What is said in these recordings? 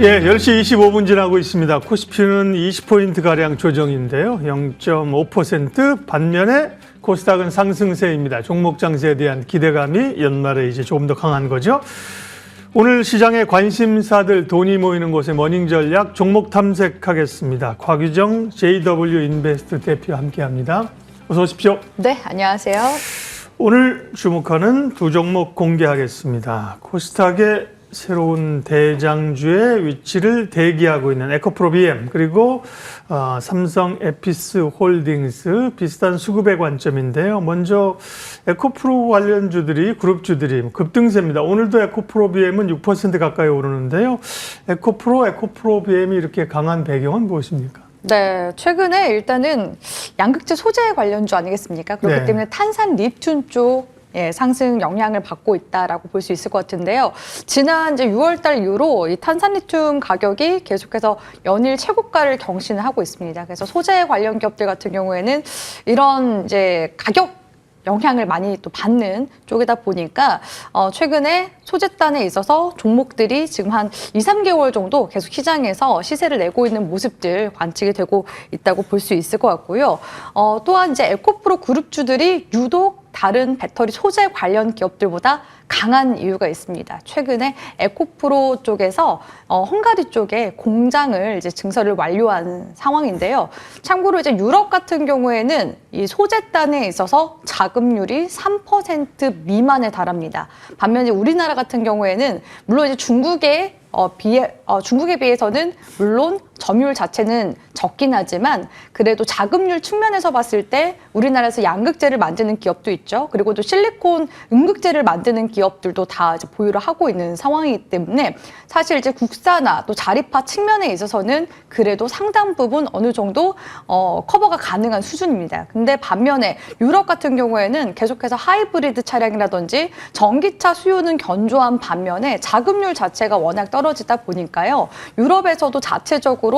예, 10시 25분 지나고 있습니다. 코스피는 20포인트가량 조정인데요. 0.5%. 반면에 코스닥은 상승세입니다. 종목 장세에 대한 기대감이 연말에 이제 조금 더 강한 거죠. 오늘 시장의 관심사들 돈이 모이는 곳의 머닝 전략 종목 탐색하겠습니다. 곽유정 JW 인베스트 대표와 함께합니다. 어서 오십시오. 네, 안녕하세요. 오늘 주목하는 두 종목 공개하겠습니다. 코스닥의 새로운 대장주의 위치를 대기하고 있는 에코프로 BM 그리고 삼성 에피스 홀딩스 비슷한 수급의 관점인데요. 먼저 에코프로 관련주들이 그룹주들이 급등세입니다. 오늘도 에코프로 BM은 6% 가까이 오르는데요. 에코프로 BM이 이렇게 강한 배경은 무엇입니까? 네, 최근에 일단은 양극재 소재 관련주 아니겠습니까? 그렇기 때문에 탄산 리튬 쪽 상승 영향을 받고 있다라고 볼 수 있을 것 같은데요. 지난 이제 6월달 이후로 이 탄산리튬 가격이 계속해서 연일 최고가를 경신을 하고 있습니다. 그래서 소재 관련 기업들 같은 경우에는 이런 이제 가격 영향을 많이 또 받는 쪽이다 보니까 최근에 소재단에 있어서 종목들이 지금 한 2~3개월 정도 계속 시장에서 시세를 내고 있는 모습들 관측이 되고 있다고 볼 수 있을 것 같고요. 또한 이제 에코프로 그룹주들이 유독 다른 배터리 소재 관련 기업들보다 강한 이유가 있습니다. 최근에 에코프로 쪽에서 헝가리 쪽에 공장을 이제 증설을 완료한 상황인데요. 참고로 이제 유럽 같은 경우에는 이 소재단에 있어서 자금률이 3% 미만에 달합니다. 반면에 우리나라 같은 경우에는 물론 이제 중국에 비해서는 물론 점유율 자체는 적긴 하지만 그래도 자금률 측면에서 봤을 때 우리나라에서 양극재를 만드는 기업도 있죠. 그리고 또 실리콘 음극재를 만드는 기업들도 다 이제 보유를 하고 있는 상황이기 때문에 사실 이제 국산화 또 자립화 측면에 있어서는 그래도 상당 부분 어느 정도 커버가 가능한 수준입니다. 근데 반면에 유럽 같은 경우에는 계속해서 하이브리드 차량이라든지 전기차 수요는 견조한 반면에 자금률 자체가 워낙 떨어지다 보니까요. 유럽에서도 자체적으로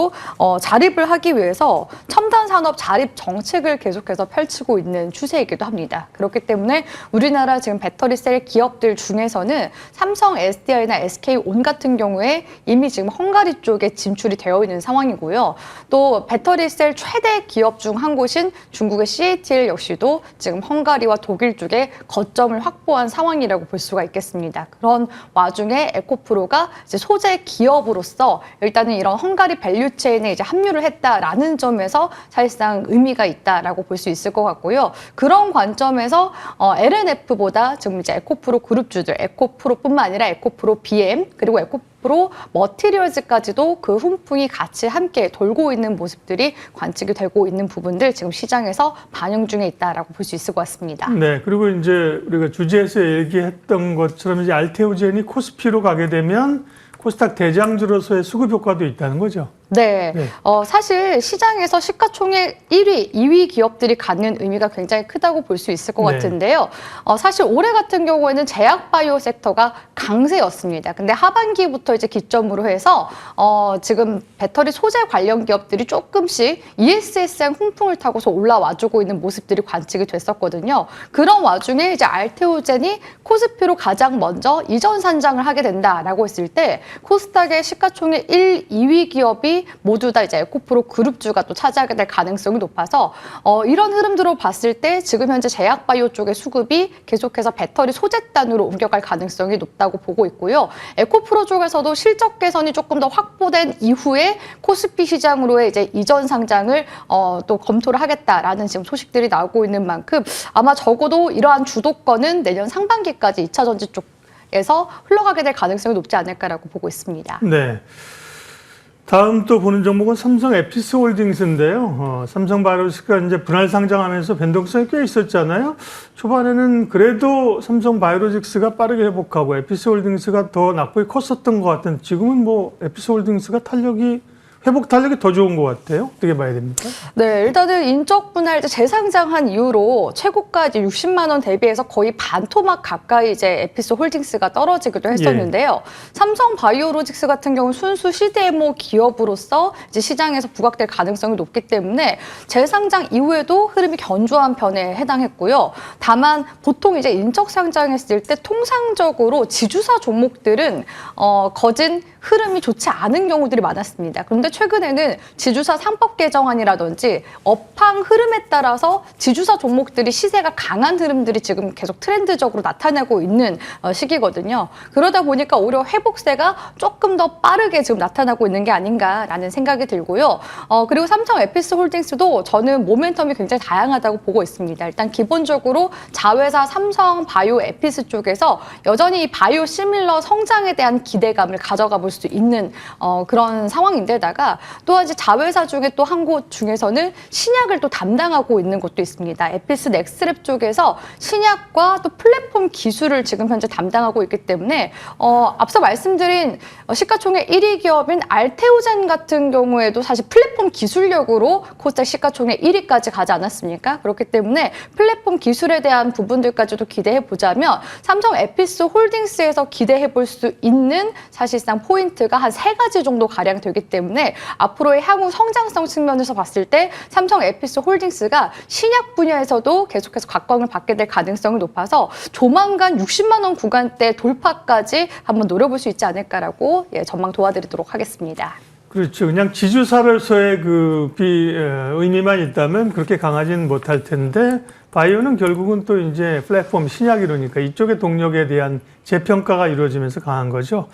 자립을 하기 위해서 첨단 산업 자립 정책을 계속해서 펼치고 있는 추세이기도 합니다. 그렇기 때문에 우리나라 지금 배터리 셀 기업들 중에서는 삼성, SDI나 SK온 같은 경우에 이미 지금 헝가리 쪽에 진출이 되어 있는 상황이고요. 또 배터리 셀 최대 기업 중 한 곳인 중국의 CATL 역시도 지금 헝가리와 독일 쪽에 거점을 확보한 상황이라고 볼 수가 있겠습니다. 그런 와중에 에코프로가 이제 소재 기업으로서 일단은 이런 헝가리 밸류체인에 이제 합류를 했다라는 점에서 사실상 의미가 있다라고 볼 수 있을 것 같고요. 그런 관점에서 LNF보다 지금 이제 에코프로 그룹주들, 에코프로뿐만 아니라 에코프로 BM 그리고 에코프로 머티리얼즈까지도 그 훈풍이 같이 함께 돌고 있는 모습들이 관측이 되고 있는 부분들 지금 시장에서 반영 중에 있다라고 볼 수 있을 것 같습니다. 네, 그리고 이제 우리가 주제에서 얘기했던 것처럼 이제 알테오젠이 코스피로 가게 되면 코스닥 대장주로서의 수급 효과도 있다는 거죠. 네. 사실 시장에서 시가총액 1위, 2위 기업들이 갖는 의미가 굉장히 크다고 볼 수 있을 것 같은데요. 사실 올해 같은 경우에는 제약바이오 섹터가 강세였습니다. 근데 하반기부터 이제 기점으로 해서 지금 배터리 소재 관련 기업들이 조금씩 ESS양 훈풍을 타고서 올라와주고 있는 모습들이 관측이 됐었거든요. 그런 와중에 이제 알테오젠이 코스피로 가장 먼저 이전 산장을 하게 된다라고 했을 때 코스닥의 시가총액 1, 2위 기업이 모두 다 이제 에코프로 그룹주가 또 차지하게 될 가능성이 높아서 이런 흐름들로 봤을 때 지금 현재 제약바이오 쪽의 수급이 계속해서 배터리 소재단으로 옮겨갈 가능성이 높다고 보고 있고요. 에코프로 쪽에서도 실적 개선이 조금 더 확보된 이후에 코스피 시장으로의 이제 이전 상장을 또 검토를 하겠다라는 지금 소식들이 나오고 있는 만큼 아마 적어도 이러한 주도권은 내년 상반기까지 2차 전지 쪽에서 흘러가게 될 가능성이 높지 않을까라고 보고 있습니다. 네. 다음 또 보는 종목은 삼성 에피스 홀딩스인데요. 삼성 바이오로직스가 이제 분할 상장하면서 변동성이 꽤 있었잖아요. 초반에는 그래도 삼성 바이오로직스가 빠르게 회복하고 에피스 홀딩스가 더 낙폭이 컸었던 것 같은 지금은 뭐 에피스 홀딩스가 탄력이 회복 탄력이 더 좋은 것 같아요. 어떻게 봐야 됩니까? 네, 일단은 인적 분할 재상장한 이후로 최고가 이제 60만 원 대비해서 거의 반토막 가까이 이제 에피스 홀딩스가 떨어지기도 했었는데요. 삼성 바이오로직스 같은 경우는 순수 CDMO 기업으로서 이제 시장에서 부각될 가능성이 높기 때문에 재상장 이후에도 흐름이 견조한 편에 해당했고요. 다만 보통 이제 인적 상장했을 때 통상적으로 지주사 종목들은 거진 흐름이 좋지 않은 경우들이 많았습니다. 그런데 최근에는 지주사 상법 개정안이라든지 업황 흐름에 따라서 지주사 종목들이 시세가 강한 흐름들이 지금 계속 트렌드적으로 나타나고 있는 시기거든요. 그러다 보니까 오히려 회복세가 조금 더 빠르게 지금 나타나고 있는 게 아닌가라는 생각이 들고요. 그리고 삼성 에피스 홀딩스도 저는 모멘텀이 굉장히 다양하다고 보고 있습니다. 일단 기본적으로 자회사 삼성 바이오 에피스 쪽에서 여전히 바이오 시밀러 성장에 대한 기대감을 가져가 볼 수 있는 그런 상황인데다가 또한 이제 자회사 중에 또 한 곳 중에서는 신약을 또 담당하고 있는 곳도 있습니다. 에피스 넥스랩 쪽에서 신약과 또 플랫폼 기술을 지금 현재 담당하고 있기 때문에 앞서 말씀드린 시가총액 1위 기업인 알테오젠 같은 경우에도 사실 플랫폼 기술력으로 코스닥 시가총액 1위까지 가지 않았습니까? 그렇기 때문에 플랫폼 기술에 대한 부분들까지도 기대해 보자면 삼성 에피스 홀딩스에서 기대해 볼 수 있는 사실상 포인트가 한 3가지 정도 가량 되기 때문에 앞으로의 향후 성장성 측면에서 봤을 때 삼성 에피스 홀딩스가 신약 분야에서도 계속해서 각광을 받게 될 가능성이 높아서 조만간 60만 원 구간대 돌파까지 한번 노려볼 수 있지 않을까라고 전망 도와드리도록 하겠습니다. 그렇죠. 그냥 지주사로서의 그 의미만 있다면 그렇게 강하지는 못할 텐데 바이오는 결국은 또 이제 플랫폼 신약이러니까 이쪽의 동력에 대한 재평가가 이루어지면서 강한 거죠.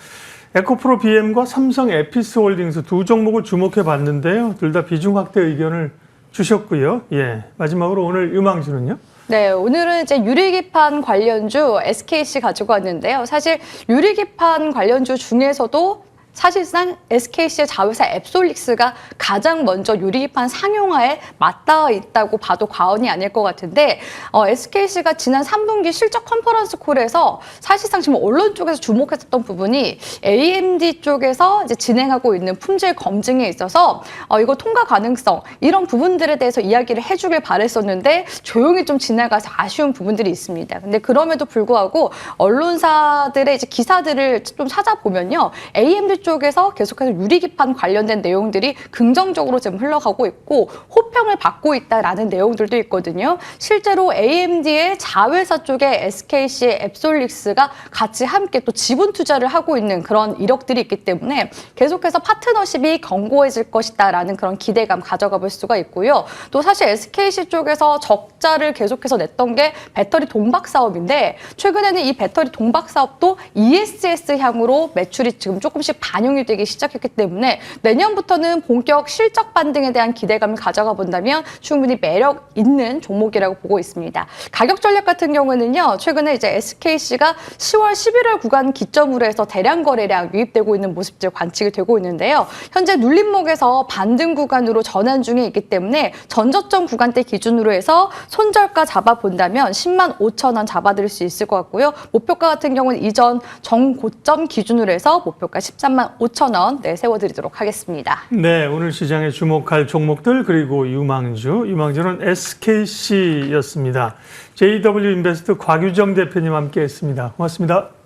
에코프로 BM과 삼성 에피스 홀딩스 두 종목을 주목해 봤는데요. 둘 다 비중 확대 의견을 주셨고요. 예. 마지막으로 오늘 유망주는요? 네, 오늘은 이제 유리기판 관련주 SKC 가지고 왔는데요. 사실 유리기판 관련주 중에서도 사실상 SKC의 자회사 앱솔릭스가 가장 먼저 유리기판 상용화에 맞닿아 있다고 봐도 과언이 아닐 것 같은데 SKC가 지난 3분기 실적 컨퍼런스 콜에서 사실상 지금 언론 쪽에서 주목했었던 부분이 AMD 쪽에서 이제 진행하고 있는 품질 검증에 있어서 이거 통과 가능성 이런 부분들에 대해서 이야기를 해주길 바랬었는데 조용히 좀 지나가서 아쉬운 부분들이 있습니다. 근데 그럼에도 불구하고 언론사들의 이제 기사들을 좀 찾아보면요, AMD 쪽에서 계속해서 유리기판 관련된 내용들이 긍정적으로 지금 흘러가고 있고 호평을 받고 있다라는 내용들도 있거든요. 실제로 AMD의 자회사 쪽에 SKC의 앱솔릭스가 같이 함께 또 지분 투자를 하고 있는 그런 이력들이 있기 때문에 계속해서 파트너십이 견고해질 것이다라는 그런 기대감 가져가 볼 수가 있고요. 또 사실 SKC 쪽에서 적자를 계속해서 냈던 게 배터리 동박 사업인데 최근에는 이 배터리 동박 사업도 ESS 향으로 매출이 지금 조금씩 반영이 되기 시작했기 때문에 내년부터는 본격 실적 반등에 대한 기대감을 가져가 본다면 충분히 매력 있는 종목이라고 보고 있습니다. 가격 전략 같은 경우에는요, 최근에 이제 SKC가 10월 11월 구간 기점으로 해서 대량 거래량 유입되고 있는 모습들 관측이 되고 있는데요. 현재 눌림목에서 반등 구간으로 전환 중에 있기 때문에 전저점 구간대 기준으로 해서 손절가 잡아본다면 10만 5천 원 잡아드릴 수 있을 것 같고요. 목표가 같은 경우는 이전 정고점 기준으로 해서 목표가 13만 5천 원 세워드리도록 하겠습니다. 네, 오늘 시장에 주목할 종목들 그리고 유망주는 SKC였습니다. JW 인베스트 곽유정 대표님 함께했습니다. 고맙습니다.